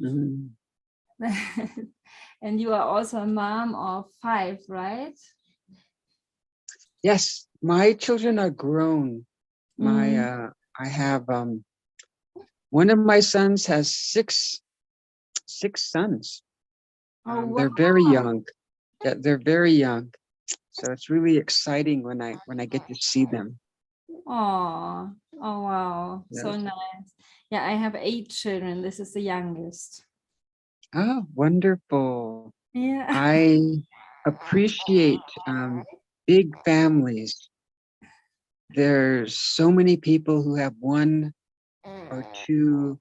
Mm. And you are also a mom of 5, right? Yes, my children are grown. I have one of my sons has six sons. Oh, wow. They're very young. Yeah, they're very young. So it's really exciting when I get to see them. Oh, wow. Yeah. So nice. Yeah, I have 8 children. This is the youngest. Oh, wonderful. Yeah. I appreciate big families. There's so many people who have 1 or 2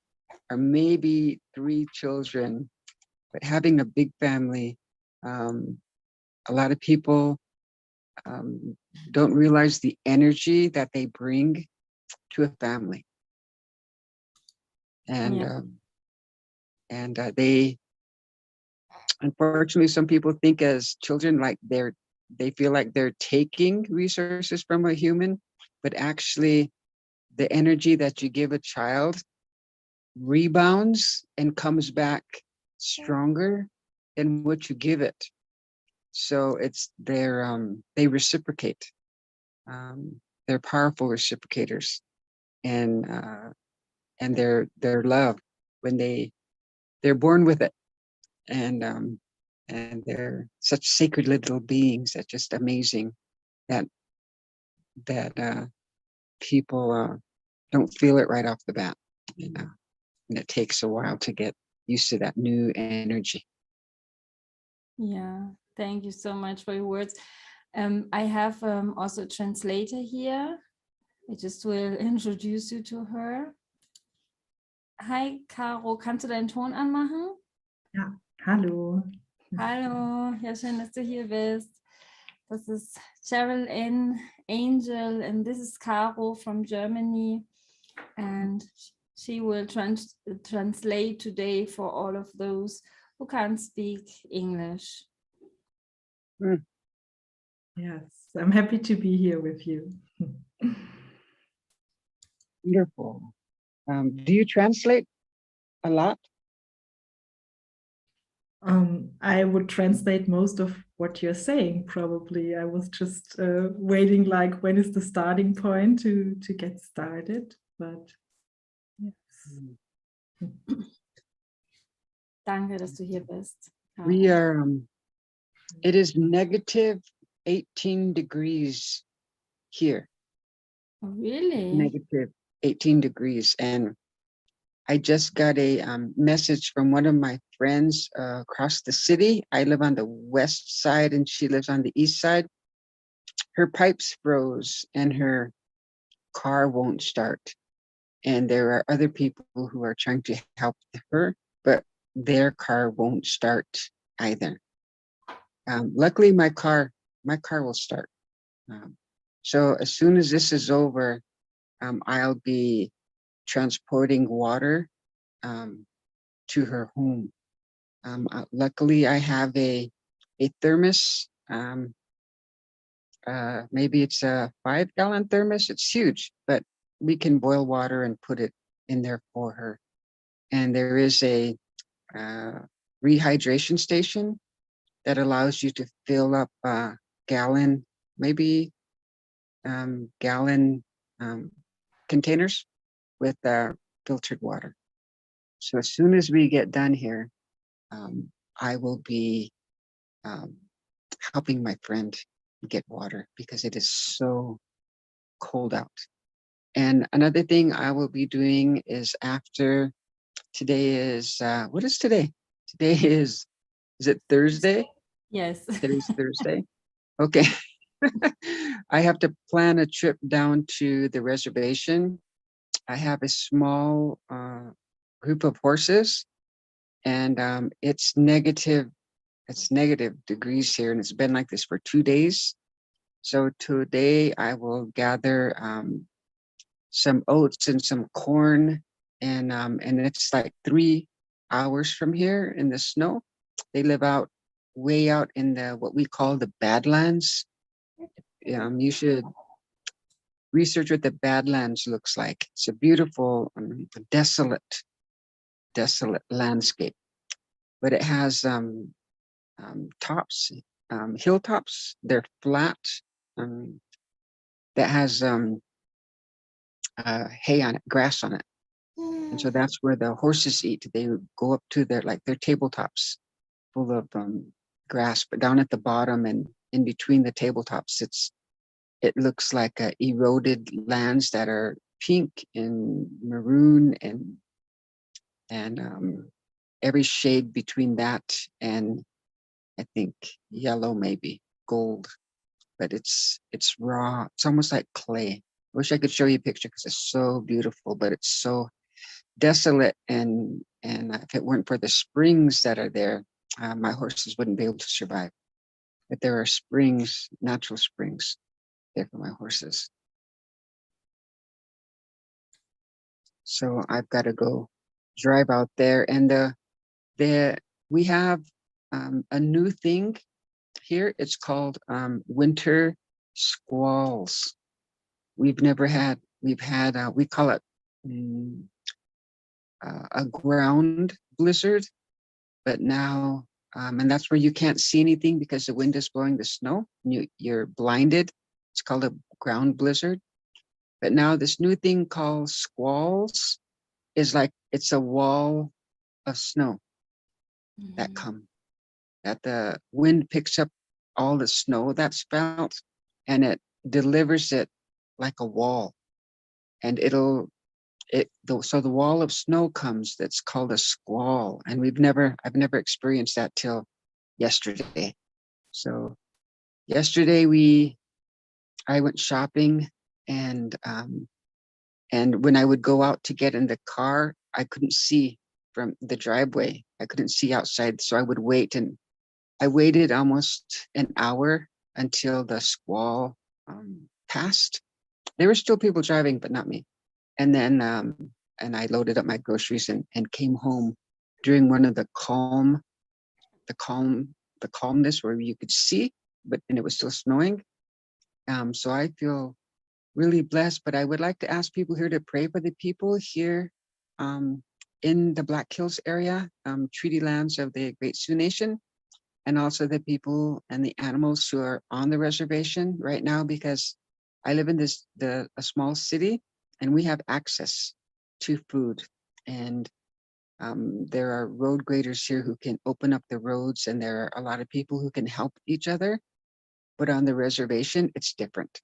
or maybe 3 children, but having a big family, a lot of people don't realize the energy that they bring to a family. And they, unfortunately, some people think as children like they feel like they're taking resources from a human, but actually the energy that you give a child rebounds and comes back stronger than what you give it. So they reciprocate. They're powerful reciprocators, and their love when they're born with it, and they're such sacred little beings that just amazing that people don't feel it right off the bat, and it takes a while to get used to that new energy. Yeah, thank you so much for your words. I have also a translator here. I just will introduce you to her. Hi, Caro, kannst du deinen Ton anmachen? Ja, hallo. Hallo, ja, schön, dass du hier bist. Das ist Cherill Angel, and this is Caro from Germany. And she will translate today for all of those who can't speak English. Mm. Yes, I'm happy to be here with you. Wonderful. Do you translate a lot? I would translate most of what you're saying, probably. I was just waiting, like, when is the starting point to get started? But yes. Danke, dass du hier bist. We are, it is negative 18 degrees here. Oh, really? Negative 18 degrees. And I just got a message from one of my friends across the city. I live on the west side and she lives on the east side. Her pipes froze and her car won't start. And there are other people who are trying to help her, but their car won't start either. Luckily, my car will start. So as soon as this is over, I'll be transporting water to her home. Luckily, I have a thermos. Maybe it's a 5-gallon thermos. It's huge, but we can boil water and put it in there for her. And there is a rehydration station that allows you to fill up gallon containers with filtered water. So as soon as we get done here, I will be helping my friend get water because it is so cold out. And another thing I will be doing is after today is, what is today? Today is it Thursday? Yes. Today's Thursday. Okay. I have to plan a trip down to the reservation. I have a small group of horses, and it's negative degrees here, and it's been like this for 2 days. So today I will gather some oats and some corn, and it's like 3 hours from here in the snow. They live way out in the what we call the Badlands. You should research what the Badlands looks like. It's a beautiful, desolate desolate landscape, but it has tops, hilltops. They're flat. That has hay on it, grass on it, and so that's where the horses eat. They go up to their tabletops, full of grass, but down at the bottom and in between the tabletops, it looks like eroded lands that are pink and maroon and every shade between that and I think yellow, maybe gold, but it's raw. It's almost like clay. I wish I could show you a picture because it's so beautiful, but it's so desolate. And if it weren't for the springs that are there, my horses wouldn't be able to survive. But there are springs, natural springs there for my horses. So I've got to go drive out there, and we have a new thing here. It's called winter squalls. We call it a ground blizzard, but now and that's where you can't see anything because the wind is blowing the snow and you're blinded. It's called a ground blizzard. But now this new thing called squalls is like it's a wall of snow that the wind picks up all the snow that's felt and it delivers it like a wall, and so the wall of snow comes. That's called a squall, and I've never experienced that till yesterday. So yesterday I went shopping, and when I would go out to get in the car, I couldn't see from the driveway. I couldn't see outside, so I would wait, and I waited almost an hour until the squall passed. There were still people driving, but not me. And then and I loaded up my groceries and came home during one of the calmness where you could see, and it was still snowing. So I feel really blessed, but I would like to ask people here to pray for the people here in the Black Hills area, treaty lands of the Great Sioux Nation, and also the people and the animals who are on the reservation right now, because I live in a small city and we have access to food, and there are road graders here who can open up the roads, and there are a lot of people who can help each other. But on the reservation, it's different.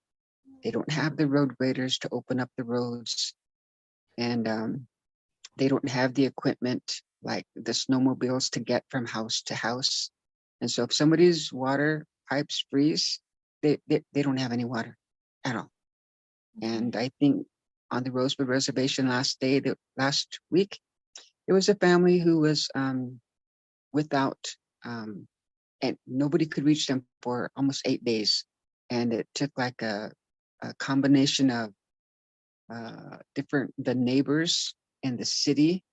They don't have the road graders to open up the roads, and they don't have the equipment like the snowmobiles to get from house to house. And so if somebody's water pipes freeze, they don't have any water at all. And I think on the Rosebud Reservation last week, there was a family who was without, and nobody could reach them for almost 8 days. And it took like a combination of the neighbors and the city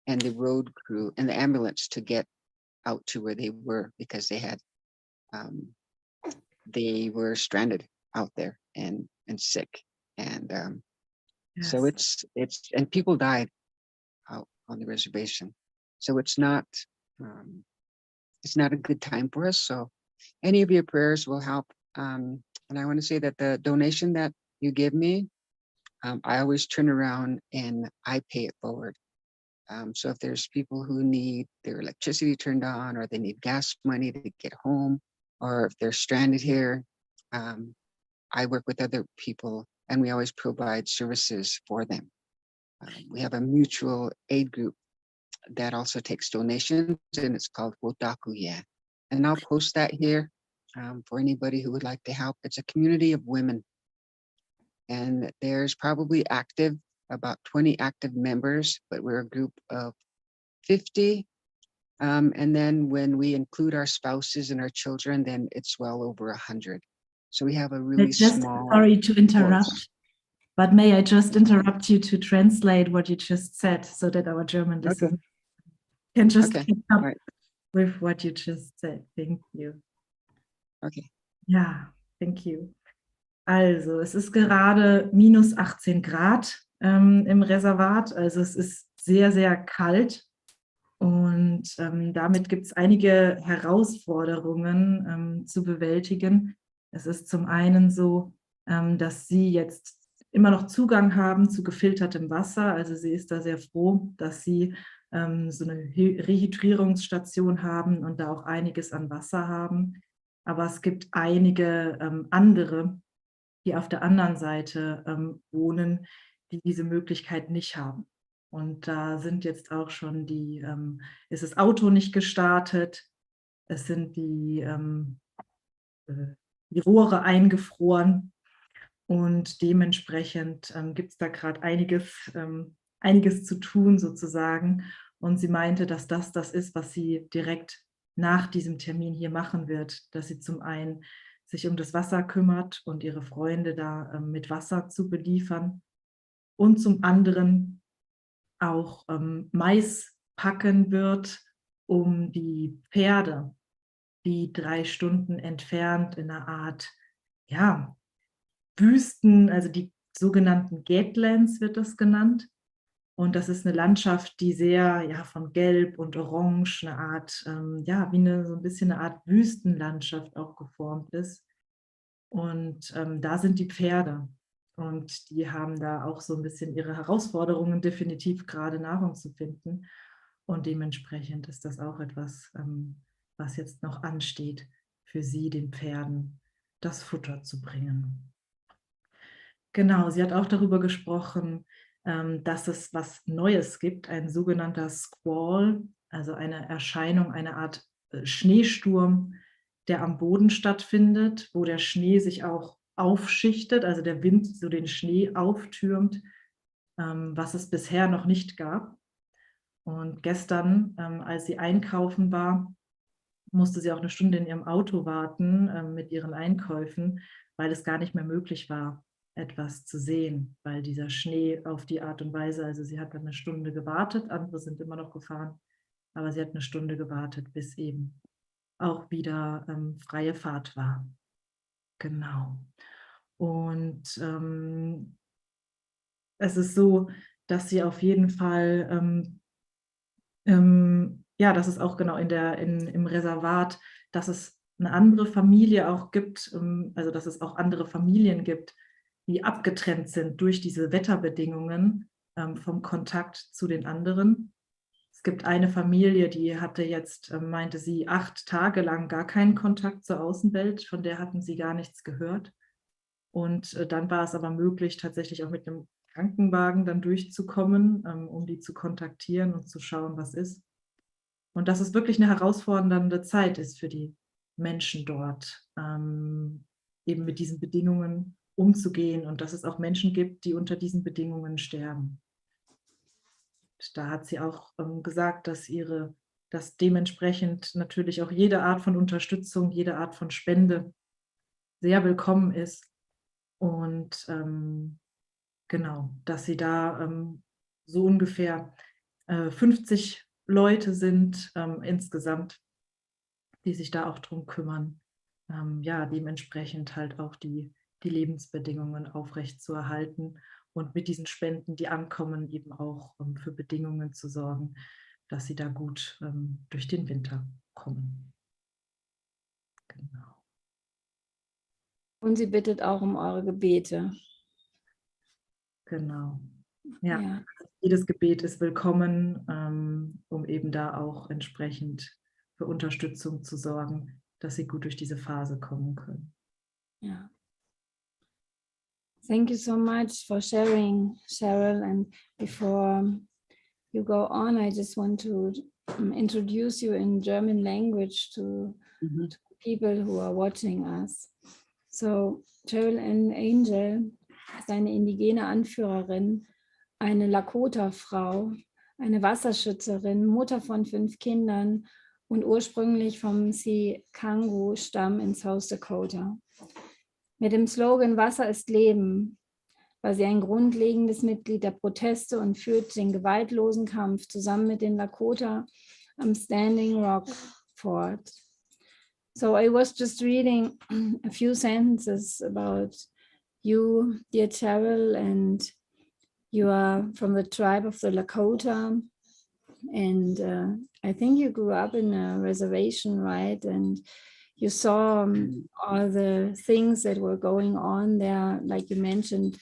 and the road crew and the ambulance to get out to where they were, because they were stranded out there and sick. And so Yes. and people died out on the reservation. So it's not a good time for us. So any of your prayers will help. And I want to say that the donation that you give me, I always turn around and I pay it forward. So if there's people who need their electricity turned on, or they need gas money to get home, or if they're stranded here, I work with other people and we always provide services for them. We have a mutual aid group that also takes donations, and it's called Wodakuye. And I'll post that here for anybody who would like to help. It's a community of women, and there's probably about 20 active members, but we're a group of 50. And then when we include our spouses and our children, then it's well over 100. So we have a really small. Sorry to interrupt, force. but may I just interrupt you to translate what you just said so that our German listeners can just keep up with what you just said. Thank you. Okay. Ja, thank you. Also, es ist gerade minus 18 Grad im Reservat. Also es ist sehr, sehr kalt Und damit gibt es einige Herausforderungen zu bewältigen. Es ist zum einen so, dass sie jetzt immer noch Zugang haben zu gefiltertem Wasser. Also sie ist da sehr froh, dass sie so eine Rehydrierungsstation haben und da auch einiges an Wasser haben. Aber es gibt einige andere, die auf der anderen Seite wohnen, die diese Möglichkeit nicht haben. Und da sind jetzt auch schon ist das Auto nicht gestartet, es sind die Rohre eingefroren und dementsprechend gibt es da gerade einiges zu tun sozusagen. Und sie meinte, dass das ist, was sie direkt nach diesem Termin hier machen wird, dass sie zum einen sich um das Wasser kümmert und ihre Freunde da mit Wasser zu beliefern und zum anderen auch Mais packen wird, um die Pferde, die 3 Stunden entfernt in einer Art, ja, Wüsten, also die sogenannten Gatlands wird das genannt. Und das ist eine Landschaft, die sehr von Gelb und Orange, eine Art, wie so ein bisschen eine Art Wüstenlandschaft auch geformt ist. Und da sind die Pferde. Und die haben da auch so ein bisschen ihre Herausforderungen, definitiv gerade Nahrung zu finden. Und dementsprechend ist das auch etwas, was jetzt noch ansteht, für sie, den Pferden, das Futter zu bringen. Genau, sie hat auch darüber gesprochen, dass es was Neues gibt, ein sogenannter Squall, also eine Erscheinung, eine Art Schneesturm, der am Boden stattfindet, wo der Schnee sich auch aufschichtet, also der Wind so den Schnee auftürmt, was es bisher noch nicht gab. Und gestern, als sie einkaufen war, musste sie auch eine Stunde in ihrem Auto warten mit ihren Einkäufen, weil es gar nicht mehr möglich war, etwas zu sehen, weil dieser Schnee auf die Art und Weise, also sie hat dann eine Stunde gewartet, andere sind immer noch gefahren, aber sie hat eine Stunde gewartet, bis eben auch wieder freie Fahrt war. Genau. Und es ist so, dass sie auf jeden Fall, dass es auch genau im Reservat, dass es eine andere Familie auch gibt, also dass es auch andere Familien gibt, die abgetrennt sind durch diese Wetterbedingungen vom Kontakt zu den anderen. Es gibt eine Familie, die hatte jetzt, meinte sie, 8 Tage lang gar keinen Kontakt zur Außenwelt, von der hatten sie gar nichts gehört. Und dann war es aber möglich, tatsächlich auch mit einem Krankenwagen dann durchzukommen, um die zu kontaktieren und zu schauen, was ist. Und dass es wirklich eine herausfordernde Zeit ist für die Menschen dort, eben mit diesen Bedingungen umzugehen und dass es auch Menschen gibt, die unter diesen Bedingungen sterben. Da hat sie auch gesagt, dass dementsprechend natürlich auch jede Art von Unterstützung, jede Art von Spende sehr willkommen ist. Und genau, dass sie da so ungefähr 50 Leute sind insgesamt, die sich da auch drum kümmern, dementsprechend halt auch die Lebensbedingungen aufrechtzuerhalten und mit diesen Spenden, die ankommen, eben auch für Bedingungen zu sorgen, dass sie da gut durch den Winter kommen. Genau. Und sie bittet auch um eure Gebete. Genau. Ja. Jedes Gebet ist willkommen, um eben da auch entsprechend für Unterstützung zu sorgen, dass sie gut durch diese Phase kommen können. Yeah. Thank you so much for sharing, Cherill. And before you go on, I just want to introduce you in German language to people who are watching us. So, Cherill Angel ist eine indigene Anführerin, eine Lakota-Frau, eine Wasserschützerin, Mutter von 5 Kindern und ursprünglich vom Sikangu-Stamm in South Dakota. Mit dem Slogan Wasser ist Leben war sie ein grundlegendes Mitglied der Proteste und führt den gewaltlosen Kampf zusammen mit den Lakota am Standing Rock Fort. So I was just reading a few sentences about you, dear Cherill, and you are from the tribe of the Lakota. And I think you grew up in a reservation, right? And you saw all the things that were going on there, like you mentioned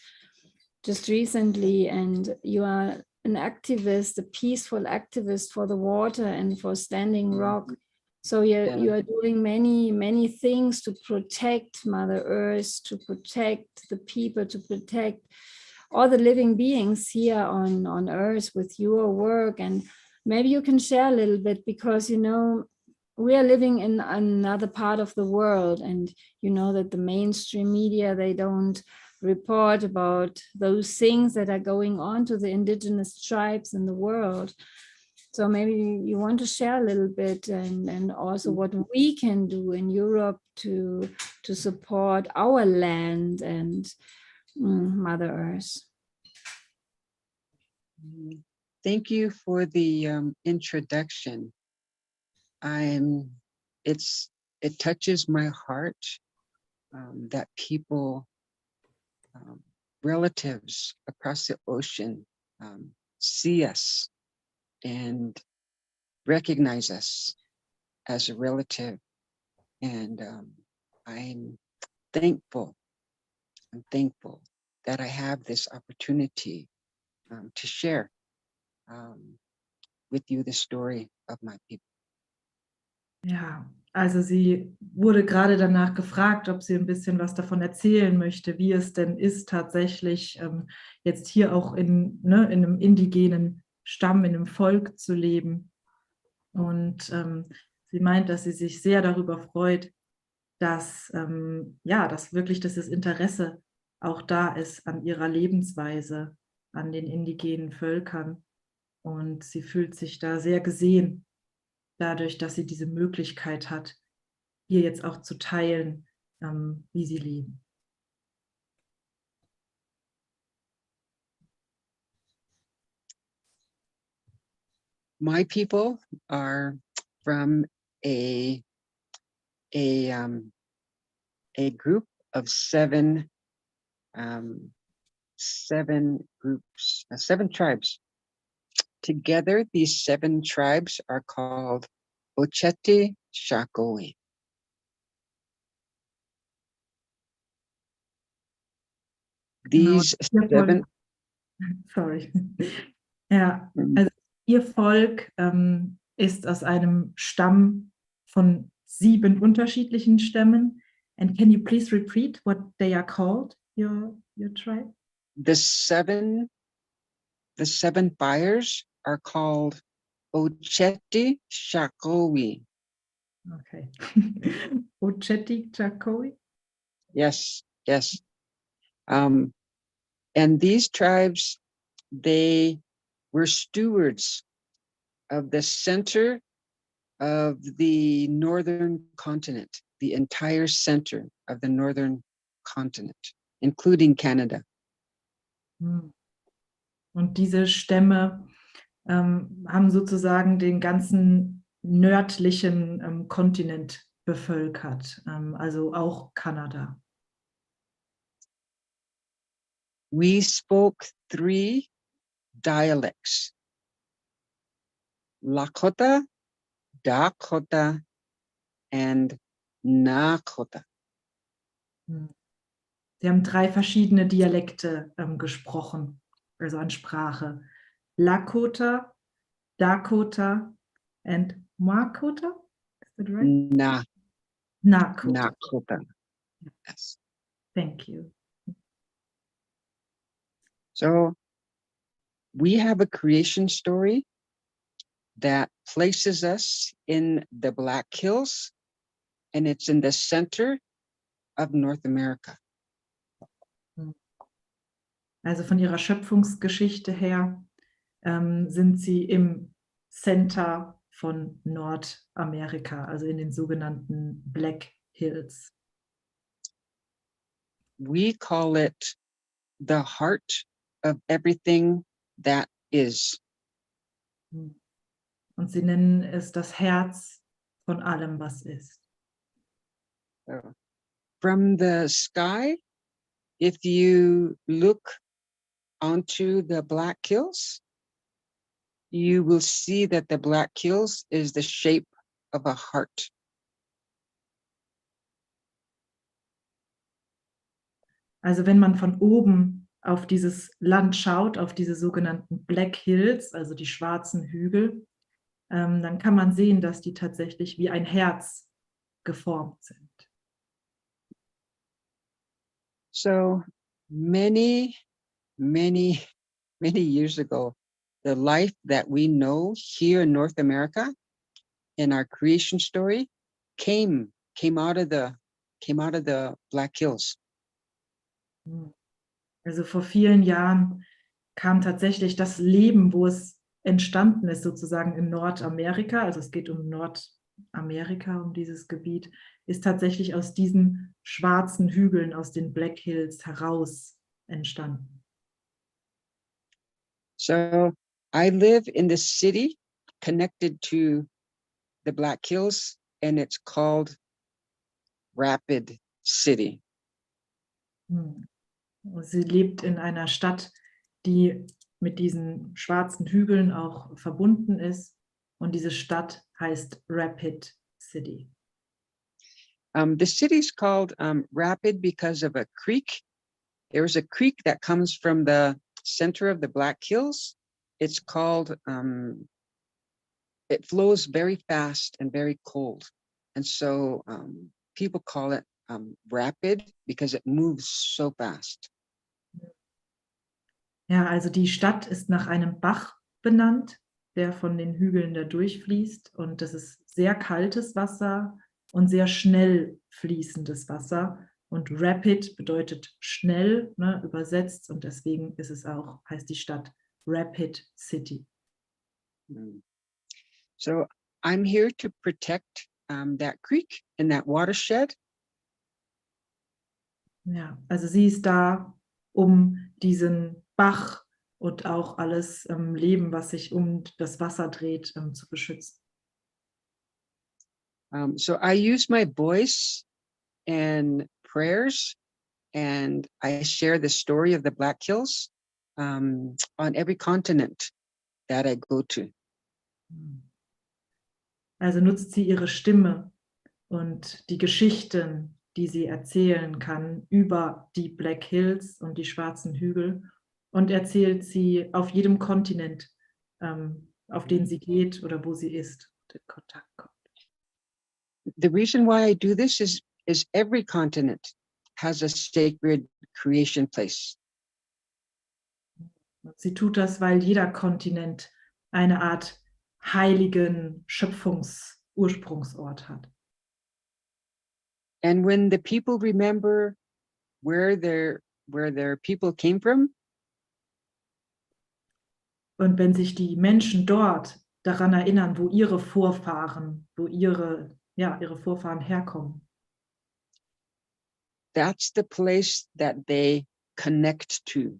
just recently. And you are an activist, a peaceful activist for the water and for Standing Rock. So you are doing many things to protect Mother Earth, to protect the people, to protect all the living beings here on Earth with your work. And maybe you can share a little bit, because, you know, we are living in another part of the world, and you know that the mainstream media, they don't report about those things that are going on to the indigenous tribes in the world. So maybe you want to share a little bit, and also what we can do in Europe to support our land and Mother Earth. Thank you for the introduction. It touches my heart that people, relatives across the ocean, see us and recognize us as a relative. And I'm thankful that I have this opportunity to share with you the story of my people. Ja, also sie wurde gerade danach gefragt, ob sie ein bisschen was davon erzählen möchte, wie es denn ist, tatsächlich jetzt hier auch in einem indigenen Stamm, in einem Volk zu leben. Und sie meint, dass sie sich sehr darüber freut, dass dass wirklich das Interesse auch da ist an ihrer Lebensweise, an den indigenen Völkern. Und sie fühlt sich da sehr gesehen, dadurch, dass sie diese Möglichkeit hat, hier jetzt auch zu teilen, wie sie leben. My people are from a group of seven groups, 7 tribes. Together, these 7 tribes are called Ochete Shakoe. These 7. Sorry. Ja, also ihr Volk ist aus einem Stamm von 7 unterschiedlichen Stämmen. And can you please repeat what they are called, your tribe? The seven fires are called Ochete Shakoe. Okay. Ochete Shakoe? Yes. And these tribes, they were stewards of the center of the northern continent, the entire center of the northern continent, including Canada. Und diese Stämme haben sozusagen den ganzen nördlichen Kontinent bevölkert, also auch Kanada. We spoke 3 dialects: Lakota, Dakota, and Nakota. Sie haben 3 verschiedene Dialekte gesprochen, also an Sprache. Lakota, Dakota, and Makota? Is that right? Nakota. Yes. Thank you. So we have a creation story that places us in the Black Hills, and it's in the center of North America. Also von ihrer Schöpfungsgeschichte her sind sie im Center von Nordamerika, also in den sogenannten Black Hills. We call it the heart of everything that is. Und sie nennen es das Herz von allem, was ist. So, from the sky, if you look onto the Black Hills, you will see that the Black Hills is the shape of a heart. Also wenn man von oben auf dieses Land schaut, auf diese sogenannten Black Hills, also die schwarzen Hügel, dann kann man sehen, dass die tatsächlich wie ein Herz geformt sind. So many, many, many years ago, the life that we know here in North America in our creation story came out of the Black Hills. Also vor vielen Jahren kam tatsächlich das Leben, wo es entstanden ist, sozusagen in Nordamerika, also es geht um Nordamerika, um dieses Gebiet, ist tatsächlich aus diesen schwarzen Hügeln, aus den Black Hills heraus entstanden. So I live in the city connected to the Black Hills, and it's called Rapid City. Sie lebt in einer Stadt, die mit diesen schwarzen Hügeln auch verbunden ist, und diese Stadt heißt Rapid City. The city is called Rapid because of a creek. There's a creek that comes from the center of the Black Hills. It's called, it flows very fast and very cold. And so people call it rapid because it moves so fast. Ja, also die Stadt ist nach einem Bach benannt, der von den Hügeln da durchfließt, und das ist sehr kaltes Wasser und sehr schnell fließendes Wasser, und rapid bedeutet schnell, ne, übersetzt, und deswegen ist es auch, heißt die Stadt Rapid City. So I'm here to protect that creek and that watershed. Ja, also sie ist da, um diesen Bach und auch alles Leben, was sich um das Wasser dreht, zu beschützen. So I use my voice and prayers, and I share the story of the Black Hills on every continent that I go to. Also nutzt sie ihre Stimme und die Geschichten, die sie erzählen kann über die Black Hills und die schwarzen Hügel, und erzählt sie auf jedem Kontinent, auf den sie geht oder wo sie ist, in Kontakt kommt. The reason why I do this is every continent has a sacred creation place. Und sie tut das, weil jeder Kontinent eine Art heiligen Schöpfungsursprungsort hat. And when the people remember where their people came from, und wenn sich die Menschen dort daran erinnern, wo ihre Vorfahren, ihre Vorfahren herkommen, that's the place that they connect to.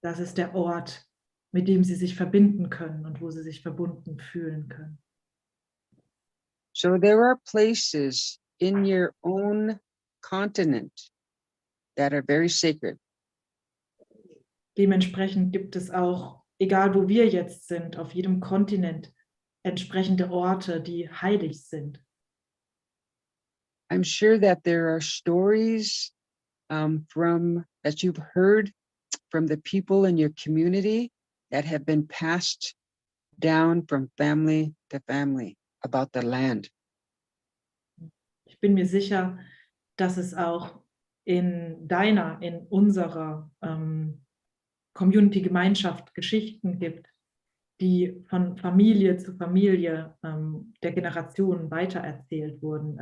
das ist der Ort, mit dem sie sich verbinden können und wo sie sich verbunden fühlen können. So there are places in your own continent that are very sacred. Dementsprechend gibt es auch, egal wo wir jetzt sind, auf jedem Kontinent entsprechende Orte, die heilig sind. I'm sure that there are stories that you've heard from the people in your community that have been passed down from family to family about the land. Ich bin mir sicher, dass es auch in unserer Community-Gemeinschaft Geschichten gibt, die von Familie zu Familie der Generationen weitererzählt wurden,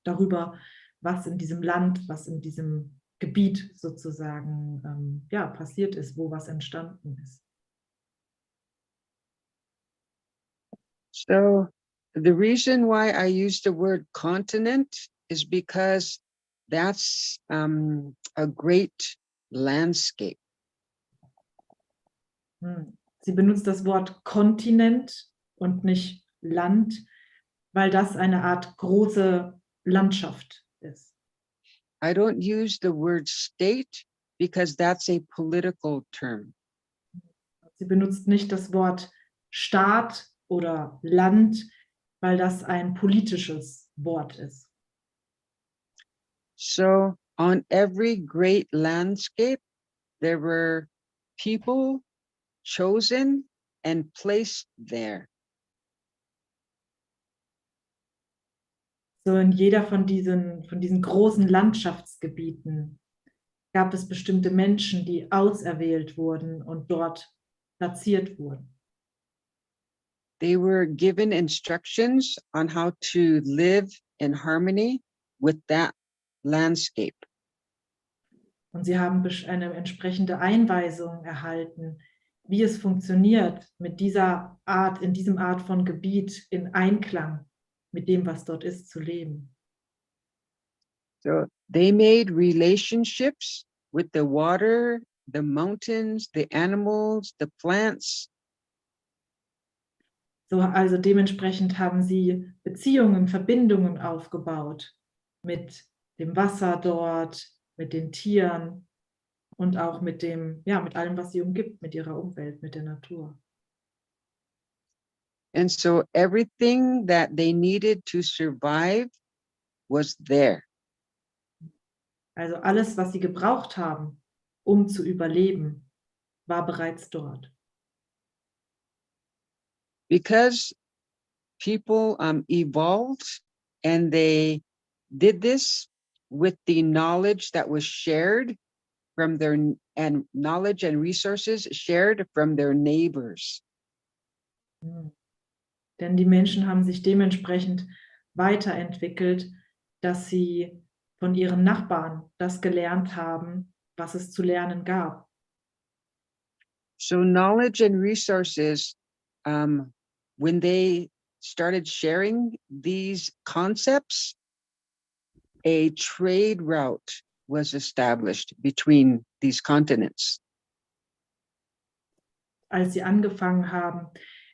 darüber, was in diesem Land, was in diesem Gebiet sozusagen passiert ist, wo was entstanden ist. So the reason why I use the word continent is because that's a great landscape. Sie benutzt das Wort Kontinent und nicht Land, weil das eine Art große Landschaft ist. I don't use the word state because that's a political term. Sie benutzt nicht das Wort Staat oder Land, weil das ein politisches Wort ist. So on every great landscape, there were people chosen and placed there. So in jeder von diesen großen Landschaftsgebieten gab es bestimmte Menschen, die auserwählt wurden und dort platziert wurden. They were given instructions on how to live in harmony with that landscape. Und sie haben eine entsprechende Einweisung erhalten, wie es funktioniert, in diesem Art von Gebiet in Einklang mit dem, was dort ist, zu leben. So they made relationships with the water, the mountains, the animals, the plants. So, also dementsprechend haben sie Beziehungen, Verbindungen aufgebaut mit dem Wasser dort, mit den Tieren und auch mit allem, was sie umgibt, mit ihrer Umwelt, mit der Natur. And so everything that they needed to survive was there. Also alles, was sie gebraucht haben, um zu überleben, war bereits dort. Because people evolved and they did this with the knowledge that was shared from their and knowledge and resources shared from their neighbors. Denn die Menschen haben sich dementsprechend weiterentwickelt, dass sie von ihren Nachbarn das gelernt haben, was es zu lernen gab. So knowledge and resources, when they started sharing these concepts, a trade route was established between these continents. Als sie angefangen haben,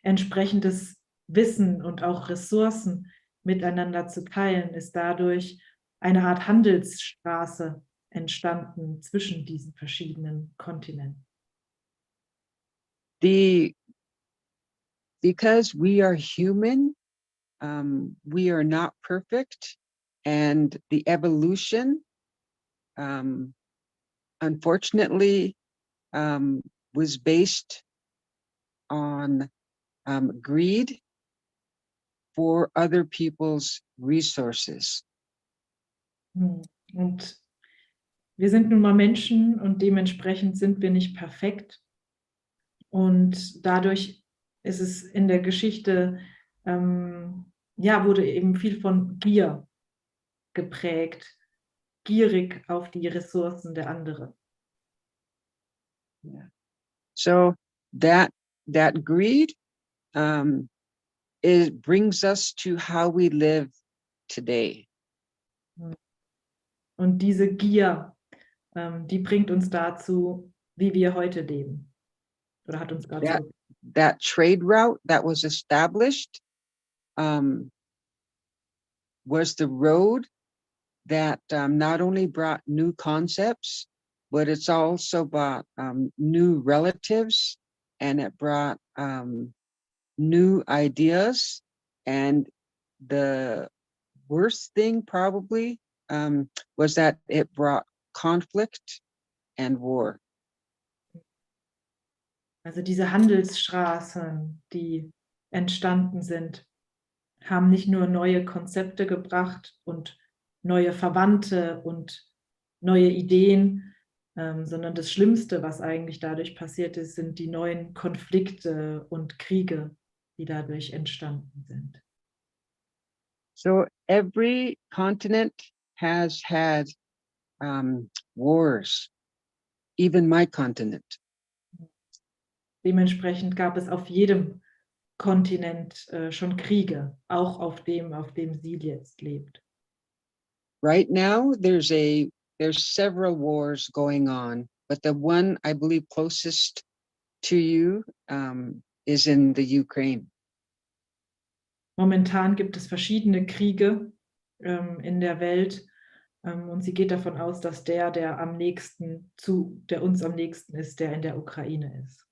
entsprechendes Wissen und auch Ressourcen miteinander zu teilen, ist dadurch eine Art Handelsstraße entstanden zwischen diesen verschiedenen Kontinenten. Because we are human, we are not perfect, and the evolution, unfortunately, was based on greed for other people's resources. Und wir sind nun mal Menschen und dementsprechend sind wir nicht perfekt. Und dadurch ist es in der Geschichte, wurde eben viel von Gier geprägt, gierig auf die Ressourcen der anderen. Yeah. So that greed, it brings us to how we live today. Und diese Gier, die bringt uns dazu, wie wir heute leben. Oder hat uns dazu. That trade route that was established was the road that not only brought new concepts, but it's also brought new relatives, and it brought new ideas. And the worst thing probably was that it brought conflict and war. Also diese Handelsstraßen, die entstanden sind, haben nicht nur neue Konzepte gebracht und neue Verwandte und neue Ideen, sondern das Schlimmste, was eigentlich dadurch passiert ist, sind die neuen Konflikte und Kriege, die dadurch entstanden sind. So every continent has had wars, even my continent. Dementsprechend gab es auf jedem Kontinent schon Kriege, auch auf dem sie jetzt lebt. Right now, there's several wars going on, but the one I believe closest to you is in the Ukraine. Momentan gibt es verschiedene Kriege in der Welt und sie geht davon aus, dass der uns am nächsten ist, der in der Ukraine ist.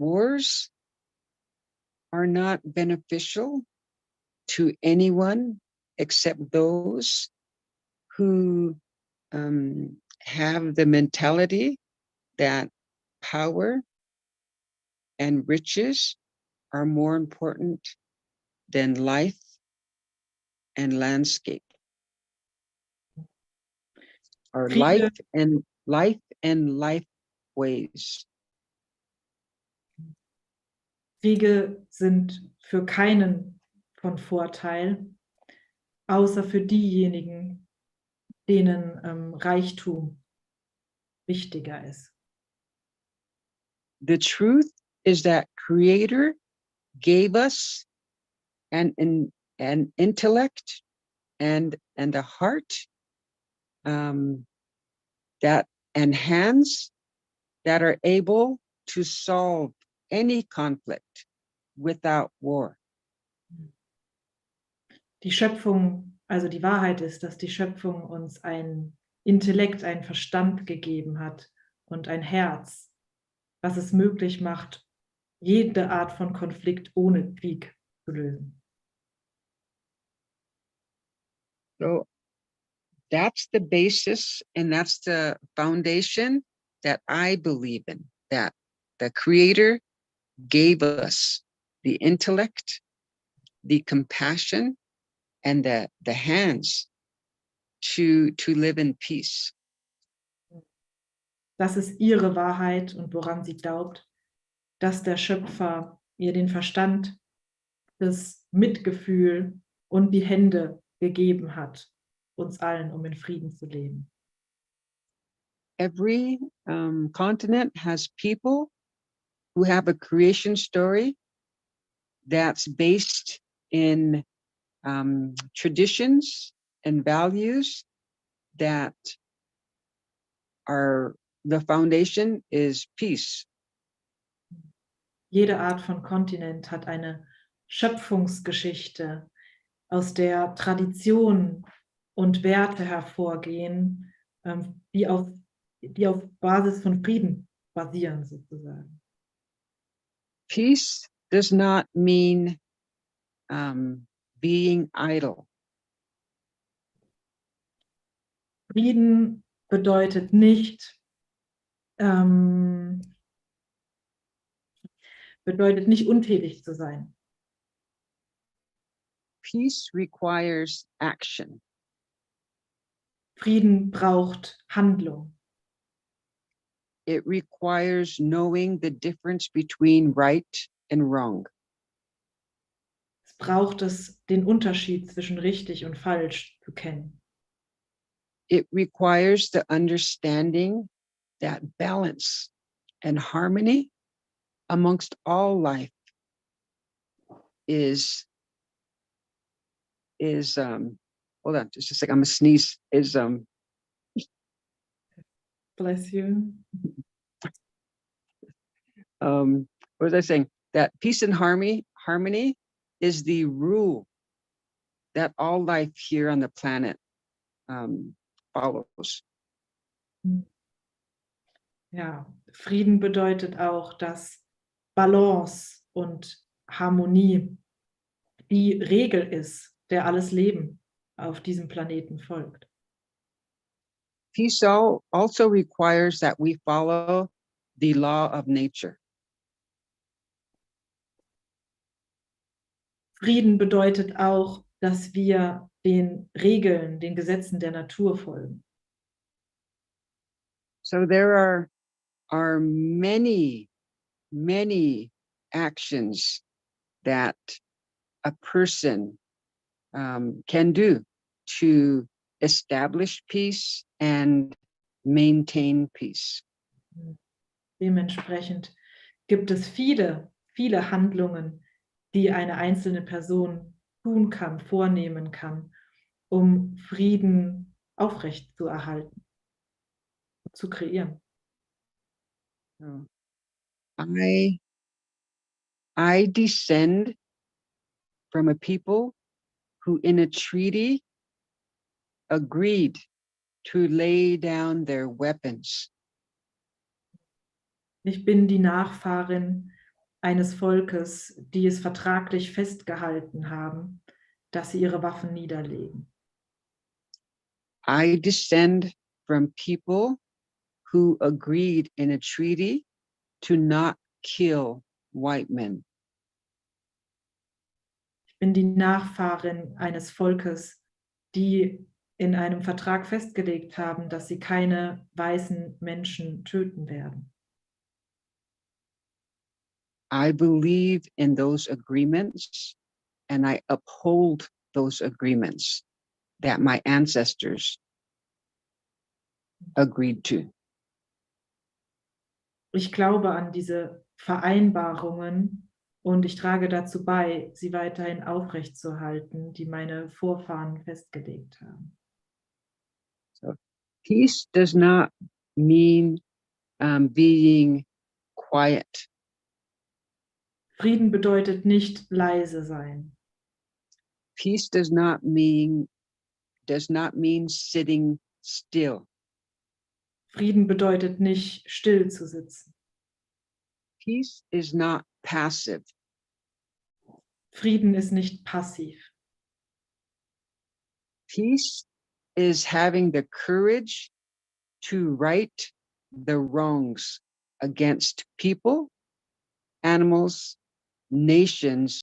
wars are not beneficial to anyone except those who have the mentality that power and riches are more important than life and landscape, or Kriege, life ways. Kriege sind für keinen von Vorteil, außer für diejenigen, denen Reichtum wichtiger ist. The truth is that Creator gave us an intellect and a heart that and hands that are able to solve any conflict without war. Die Schöpfung, also die Wahrheit ist, dass die Schöpfung uns ein Intellekt, einen Verstand gegeben hat und ein Herz, was es möglich macht, jede Art von Konflikt ohne Krieg zu lösen. So that's the basis and that's the foundation that I believe in, that the Creator gave us the intellect, the compassion, and the hands to live in peace. Das ist ihre Wahrheit und woran sie glaubt, dass der Schöpfer ihr den Verstand, das Mitgefühl und die Hände gegeben hat, uns allen, um in Frieden zu leben. Every continent has people who have a creation story that's based in traditions and values that are, the foundation is peace. Jede Art von Kontinent hat eine Schöpfungsgeschichte, aus der Traditionen und Werte hervorgehen, die auf Basis von Frieden basieren, sozusagen. Peace does not mean being idle. Frieden bedeutet nicht untätig zu sein. Peace requires action. Frieden braucht Handlung. It requires knowing the difference between right and wrong. Es braucht es, den Unterschied zwischen richtig und falsch zu kennen. It requires the understanding that balance and harmony amongst all life is hold on just a second, I'm gonna sneeze, Bless you. what was I saying? That peace and harmony is the rule that all life here on the planet follows. Ja, Frieden bedeutet auch, dass Balance und Harmonie die Regel ist, der alles Leben auf diesem Planeten folgt. Peace also requires that we follow the law of nature. Frieden bedeutet auch, dass wir den Regeln, den Gesetzen der Natur folgen. So there are many actions that a person can do to establish peace and maintain peace. Dementsprechend gibt es viele Handlungen, die eine einzelne Person tun kann, vornehmen kann, um Frieden aufrecht zu erhalten, zu kreieren. So I descend from a people who in a treaty agreed to lay down their weapons. Ich bin die Nachfahrin eines Volkes, die es vertraglich festgehalten haben, dass sie ihre Waffen niederlegen. I descend from people who agreed in a treaty to not kill white men. Ich bin die Nachfahrin eines Volkes, die in einem Vertrag festgelegt haben, dass sie keine weißen Menschen töten werden. I believe in those agreements and I uphold those agreements that my ancestors agreed to. Ich glaube an diese Vereinbarungen und ich trage dazu bei, sie weiterhin aufrechtzuerhalten, die meine Vorfahren festgelegt haben. Peace does not mean being quiet. Frieden bedeutet nicht leise sein. Peace does not mean sitting still. Frieden bedeutet nicht still zu sitzen. Peace is not passive. Frieden ist nicht passiv. Peace is having the courage to right the wrongs against people, animals, nations,